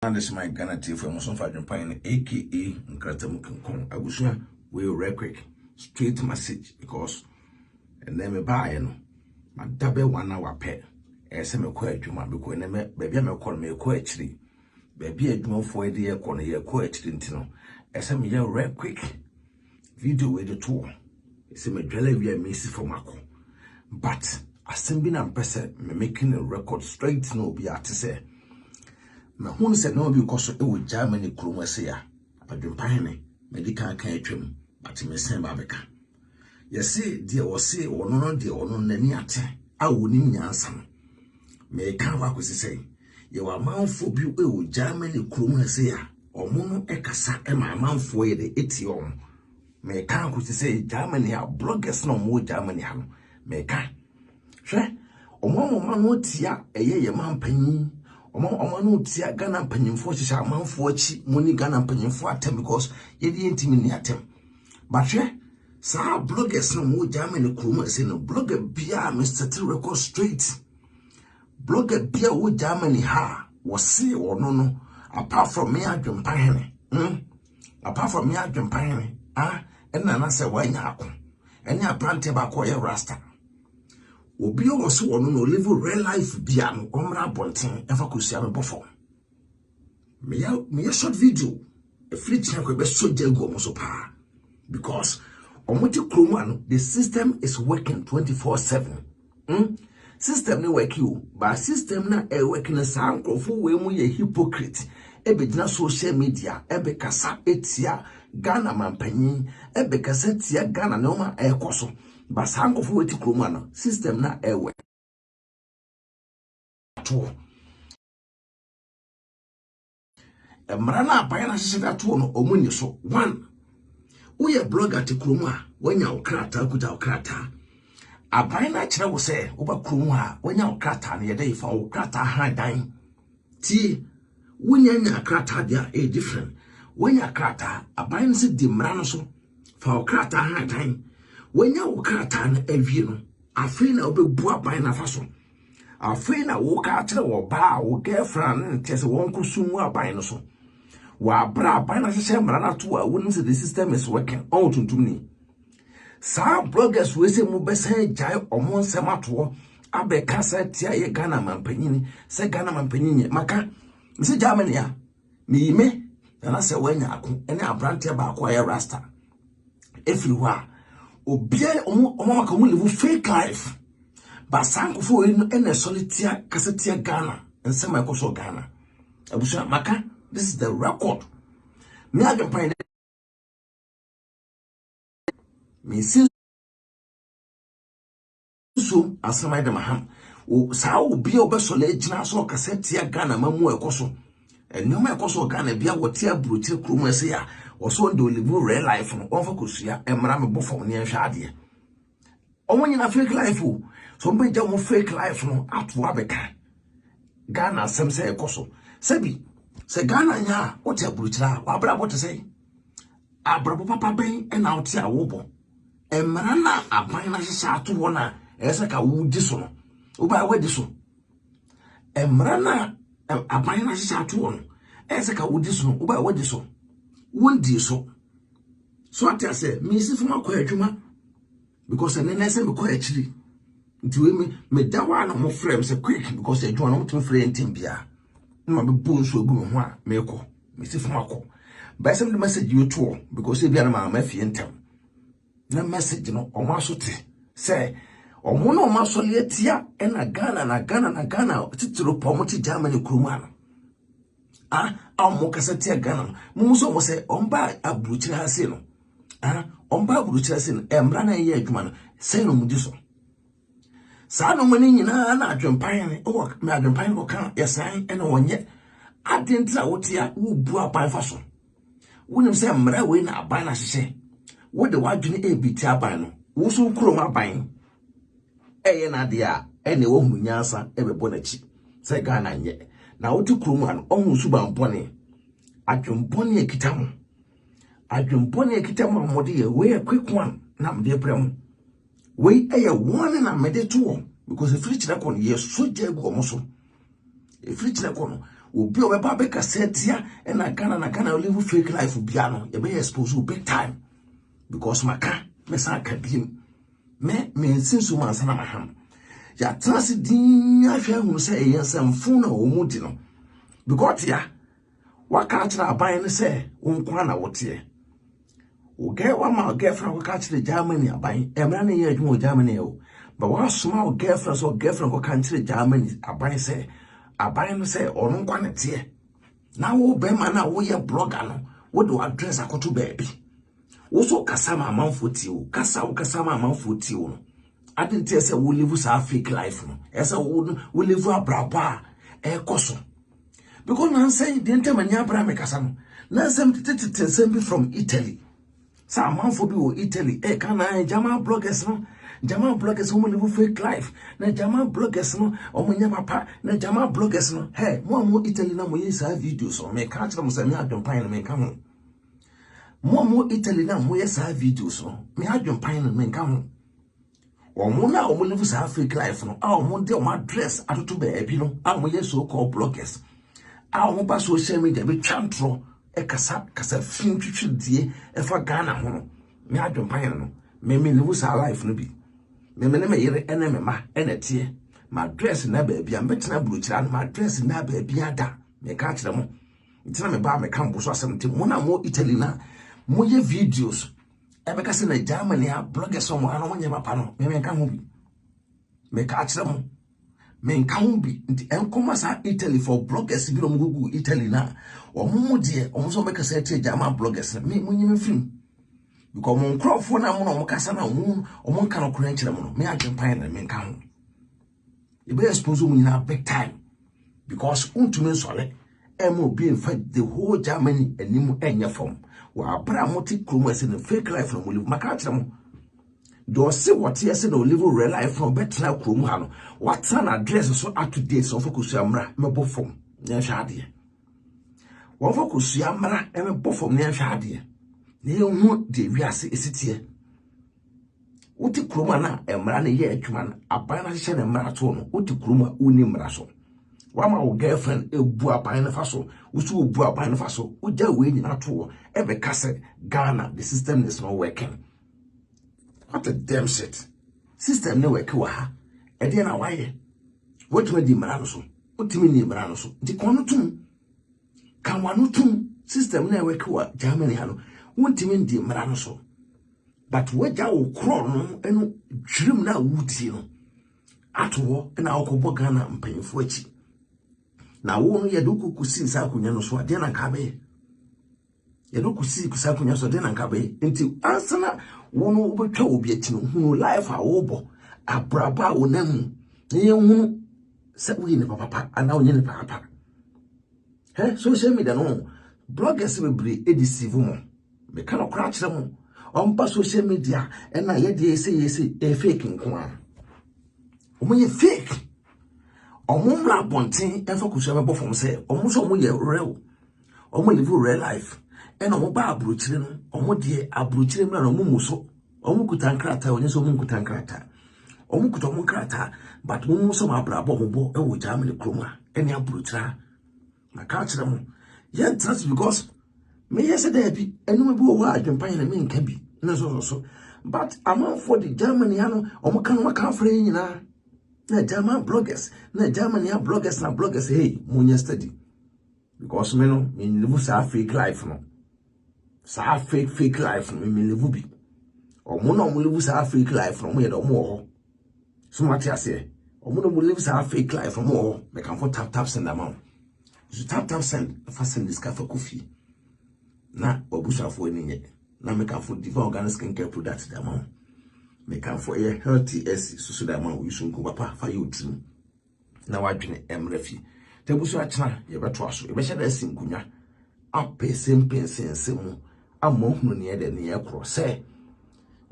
And this is my Ghana TV for Muslim Fajin Pine, aka Nkratamukum. I wish you will real quick, straight message because and then me buy my double 1 hour pay. As I'm a quiet juma because baby I'm a call me a quiet tree. Baby a juma for a dear corner here quiet tino. As I'm here real quick video with the tour. It's a jelly via Missy for Marco. But as I'm being a person, making a record straight no be at to say. Na who said no because it would Germany Krumasiya, AdwenepaheneTv medical care trim, but me send Babeka. You see, dear or say or no dear or no naniate, I would name Yansan. May can work with say, you are man for you, Germany Krumasiya, or Mono Ekasa, and my man for the Etiom. May can with say Germany are bloggers no more Germany. May can. Sure, or man would tia a year man penny. Omo no tia Ghana panyimfo hihya amanfo achi moni Ghana panyimfo atem because ye di ntimi ni atem but hwe sa bloggers no mo Germany krom ase no blogger bia Mr. T record straight blogger bia wo Germany ha wo se ono no apart from me AdwenepaheneTv apart from me AdwenepaheneTv enna na se wanya akọ ene abrante ba ko ye rasta obi o so wono no live real life bia no omra bonten efa kosia me bofo me short video e free time ko be so jago mo so pa because omoti kroma the system is working 24/7 system no work you but system na e work na san krofo we mu ye hypocrite e be gina social media e be kasa etia Ghana mampanyin e be kasa tia Ghana no ma e koso basango fu weti kroma system na ewe to emrana apaya shishida to no omuni so one uye blogger te kroma wanya okrata kuta okrata apaya na kire wo se oba kroma wanya okrata na yede ifa okrata ha dan ti wunya nya okrata dia e different wanya okrata apaya nse di mrano so fa okrata ha dan wenya wokata na awie no afei na obebu aban na faso afei na wokata wo ba wo girlfriend ntese won kusumu aban no so wa bra aban na hye mra na to a won say the system is working on tuntum ni sa bloggers we say mu besen jai omo nsem ato abeka sa tia ye Ghana mampanyini se Ghana mampanyini maka nse Germany ya mi me na se wenya ako ene abrante ba akwa ya rasta everywhere obia omo maka mu live fake life ba sanko fo ene solitia kasetia Ghana nsema ekoso Ghana abusa maka this is the record me AdwenepaheneTv me sin so asama de maham o sa obia obesole gina so kasetia Ghana mamu ekoso enoma ekoso Ghana bia wotia bruti krom ase ya oso ndo live real life no onfa kosia emra me bofo ne nhwa ade omonyina fake life o so mbeja mo fake life no ato abeka Ghana semse ekoso sebi se Ghana nya wotia bruchira wabra bote sei abrabo papa ben ena wotia wobo emra na aban na hye ato wona ese ka wudi so no oba wadi so emra na aban na hye ato wona ese ka wudi so no oba wadi so wondi so ati say me si fuma kwa adwuma because ene say me kwa achiri nti we me dawa na mo frame say quick because adwuma no mo frame ntembia na me bu nso egu me ho a me ko me si fuma ko ba sem the message you to because e bia na ma fie ntem na message no o ma so te say o mo no ma so le tia na Ghana titiro pomo ti Germany kroma no mo kasetia Ghana mu so mo se omba abruchira hase no omba abruchira hase no emra na ye adwuma no sei no mudi so sa no mani nyina na AdwenepaheneTv o me AdwenepaheneTv ko kan yesan ene wonye adentra wotia wo bu aban fa so wonim se emra we na aban na hye wo de wadwene ebiti aban no wo so krom aban eye na de a ene wo hunyansa ebebo na chi se Ghana nye na wotu kroma no ohun suba mpone adwempone ekitamu amode ye we a quick one na mde prem we eye one na mede to because if rich na kon ye so jegu omo so if rich na kon obi obeba be kasetia e na Ghana live fake life bia no ye be expose you big time because maka me san ka biem me nsinsu mansa na maham ya transi din ahwe hu se eyensamfu na omudi no because ya waka achira aban ne se wonkwa na wote oge wa ma girlfriend waka achira Germany aban emra ne ye adwuma Germany o but wa soma o girlfriend waka achira Germany aban se aban no se ono nkwa ne te na wo be ma na wo ye blogger no wo do address akoto baby wo so kasa ma amanfo ti o kasa ma amanfo ti o I didn't tell say we live a fake life no esa we live a braba koso because na say the entemanya bra me kasa no na sem tete from Italy sa amanfo bi o Italy kana German bloggers no German bloggers who live fake life na German bloggers no omunya papa na German bloggers no hey mo Italy na mo yesa videos o me ka tell mo say me adwempan na me ka ho mo Italy na mo yesa videos no me adwempan na me ka ho omuna live sa fake life no omo de o address atoto baby no omo yeso called bloggers omo ba social media be twantro kasa fin twitwidie efa Ghana ho no me adwempan no me live sa life no bi me me yere ene me ma ene tie ma address na baby am betena Bl0gger na ma address na baby ada me ka kire mo ntina me ba me kan bo so asem te mo na mo Italy na mo ye videos ebeka se na Germany a bloggers so mo ano mo nyema pa no me kan ho bi me ka kire mo me kan ho bi nti enkoma sa Italy for bloggers bi no Google Italy na omo de omo so beka se te German bloggers me mo nyima film because mon crofo na mo no mo kasa na omo kan no kure nkire mo no me adwempan na me kan ho e be expose mo nyina big time because untumi nsole emo be in fact the whole Germany anim enye form wa abra moti kromo ese no fake life no mo live maka kire mo do se what yes no live real life from better kromo ha no what an address so up to date so focus amra me bo form nya hwa ade wo focus amra e me bo form nya hwa ade ne hu de wiase esitie uti kroma na emra ne ye atwuma na aban na hye na emra to no uti kroma uni mra so wama wo girlfriend ebu aban na fa so usu obu aban na fa so uja we nyina to e be kase Ghana the system is not working. What a damn shit system no work wa ha e de na waye wotuma di mra no so utimi ni mra no so di kono tum kan wanu tum system na work wa Germany ha no wotimi di mra no so but waja wo kro no enu dwirim na wuti no ato na okobo Ghana mpanyefo achi na wo no ye do kukusi sa akunya no so ade na kabe ye do kusi kusa akunya so ade na kabe nti ansana wo no obetwa obi ati no hu life a wo bo abraba wo nam ye hu se wo ni papa ana wo ni papa social media no bloggers be bre edisive mo me kan okra kire mo on social media na ye de say fake nko omo ye fake omo mra bonten e focus e be from say omo so omo ye real omo live real life and omo ba Bl0gger no omo de Bl0gger mra no omo muso omo kuta nkrata onye so omo kuta nkrata omo kuta omo nkrata but omo muso ma bra bo bo e wo Germany kroma ene Bl0gger na ka kire mo ye trust because me yesterday bi enu bi wo adwempan na me nka bi na so but among for the Germany ano omo kan waka frɛ nyina na German bloggers na Germany bloggers na bloggers hey munya study because me no me live sa fake life no sa fake life no me live bi omo no mo live sa fake life no mo ye do mo ho so mati ase omo no mo live sa fake life no mo ho me kan for tap send amount you tap send for send this ka for coffee na obusafo ni nye na me kan for diva organic skincare product the amount me kan for a healthy so that man we sun ko papa fa yotim na wadwene emrefi tebusu achana ye beto aso e be hye da sinkunya apese mpensense mu amohunu ne de ne yakro se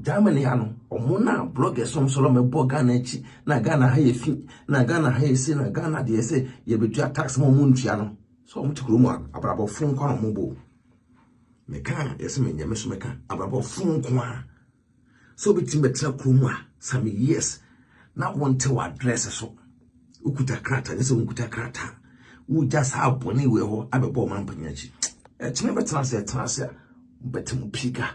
Germany ha no omo na bloggers so me boga na chi na Ghana ha ye fi na Ghana ha ye si na Ghana de se ye betua tax mo muntua no so omo tikuru mu abrabo fun kwa mo bo me kan yesi me nyame so me kan abrabo fun kwa so bitim betra kromu a some years na want to address so ukuta krata nyese ukuta krata wo just have boni we ho abebo man panyachi e tene betena se betem piga